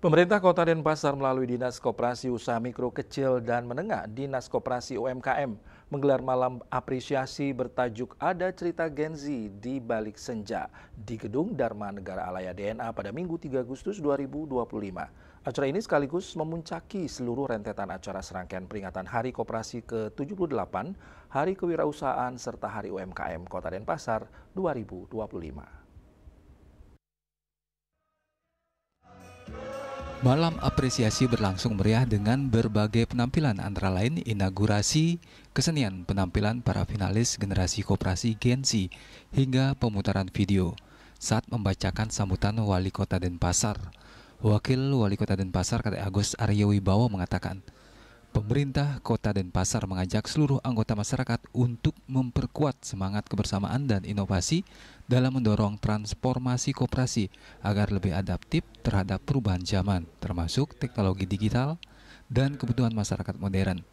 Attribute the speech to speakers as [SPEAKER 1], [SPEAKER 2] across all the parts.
[SPEAKER 1] Pemerintah Kota Denpasar melalui Dinas Koperasi Usaha Mikro Kecil dan Menengah, Dinas Koperasi UMKM, menggelar malam apresiasi bertajuk Ada Cerita Gen Z di Balik Senja di Gedung Dharma Negara Alaya DNA pada Minggu 3 Agustus 2025. Acara ini sekaligus memuncaki seluruh rentetan acara serangkaian peringatan Hari Koperasi ke-78, Hari Kewirausahaan, serta Hari UMKM Kota Denpasar 2025.
[SPEAKER 2] Malam apresiasi berlangsung meriah dengan berbagai penampilan antara lain inaugurasi, kesenian penampilan para finalis generasi koperasi Gen Z, hingga pemutaran video. Saat membacakan sambutan Wali Kota Denpasar, Wakil Wali Kota Denpasar Kade Agus Aryo Wibowo mengatakan, pemerintah Kota Denpasar mengajak seluruh anggota masyarakat untuk memperkuat semangat kebersamaan dan inovasi dalam mendorong transformasi koperasi agar lebih adaptif terhadap perubahan zaman, termasuk teknologi digital dan kebutuhan masyarakat modern.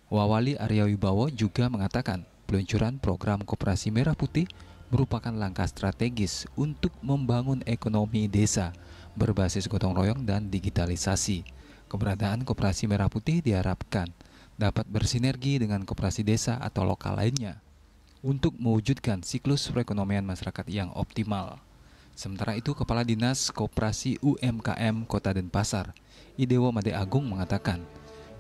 [SPEAKER 2] Wali Aryo Wibowo juga mengatakan, peluncuran program Koperasi Merah Putih merupakan langkah strategis untuk membangun ekonomi desa berbasis gotong royong dan digitalisasi. Keberadaan Koperasi Merah Putih diharapkan dapat bersinergi dengan koperasi desa atau lokal lainnya untuk mewujudkan siklus perekonomian masyarakat yang optimal. Sementara itu, Kepala Dinas Koperasi UMKM Kota Denpasar, Idewo Made Agung mengatakan,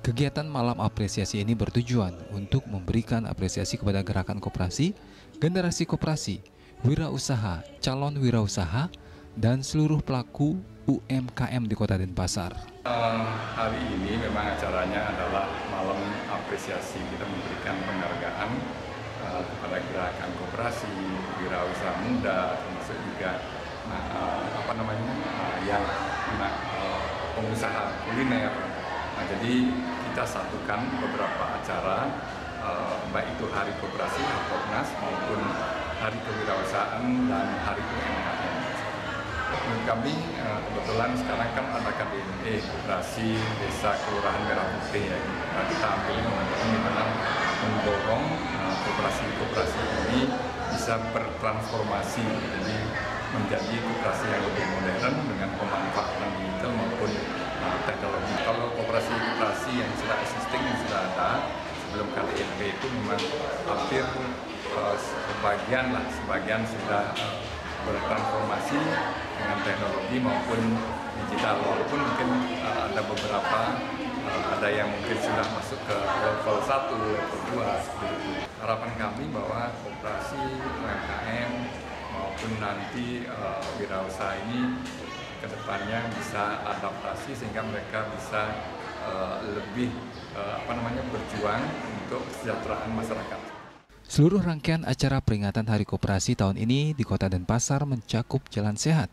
[SPEAKER 2] kegiatan malam apresiasi ini bertujuan untuk memberikan apresiasi kepada gerakan koperasi, generasi koperasi, wirausaha, calon wirausaha, dan seluruh pelaku UMKM di Kota Denpasar.
[SPEAKER 3] Hari ini memang acaranya adalah malam apresiasi. Kita memberikan penghargaan kepada gerakan koperasi, wirausaha muda, termasuk juga yang pengusaha kuliner. Jadi kita satukan beberapa acara, baik itu Hari Koperasi Harkopnas maupun Hari Kewirausahaan dan Hari UMKM. Menurut kami kebetulan sekarang kan ada KDNE, Koperasi Desa Kelurahan Merah Putih ya. Kita ambil momentum di mana mendorong koperasi ini bisa bertransformasi, jadi menjadi koperasi yang lebih modern dengan pemanfaatan digital maupun teknologi. Kalau koperasi yang sudah existing, yang sudah ada sebelum KDNP itu memang hampir sebagian sudah bertransformasi dengan teknologi maupun digital, walaupun mungkin ada beberapa ada yang mungkin sudah masuk ke level 1, level 2. Harapan kami bahwa koperasi UMKM maupun nanti wirausaha ini ke depannya bisa adaptasi sehingga mereka bisa lebih berjuang untuk kesejahteraan masyarakat.
[SPEAKER 2] Seluruh rangkaian acara peringatan Hari Koperasi tahun ini di Kota Denpasar mencakup jalan sehat,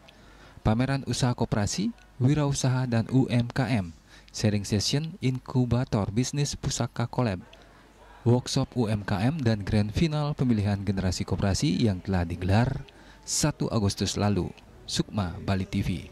[SPEAKER 2] pameran usaha koperasi, wirausaha dan UMKM, sharing session, inkubator bisnis pusaka collab, workshop UMKM dan grand final pemilihan generasi koperasi yang telah digelar 1 Agustus lalu. Sukma, Bali TV.